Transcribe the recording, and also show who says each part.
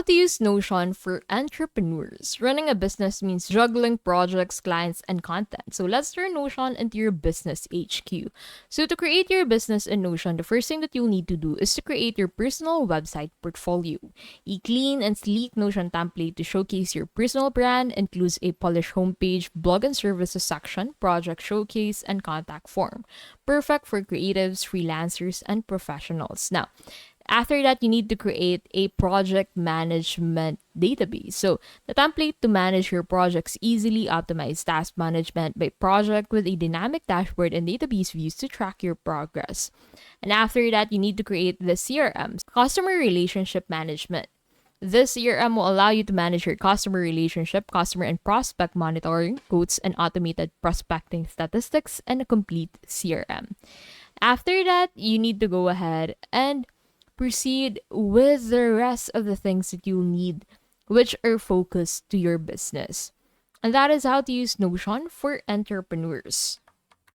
Speaker 1: How to use Notion for entrepreneurs. Running a business means juggling projects, clients, and content. So let's turn Notion into your business HQ. So to create your business in Notion, the first thing that you'll need to do is to create your personal website portfolio. A clean and sleek Notion template to showcase your personal brand includes a polished homepage, blog and services section, project showcase, and contact form. Perfect for creatives, freelancers, and professionals. Now, after that, you need to create a project management database. So, the template to manage your projects easily optimize task management by project with a dynamic dashboard and database views to track your progress. And after that, you need to create the CRM, customer relationship management. This CRM will allow you to manage your customer relationship, customer and prospect monitoring, quotes, and automated prospecting statistics, and a complete CRM. After that, you need to go ahead and proceed with the rest of the things that you'll need, which are focused to your business. And that is how to use Notion for entrepreneurs.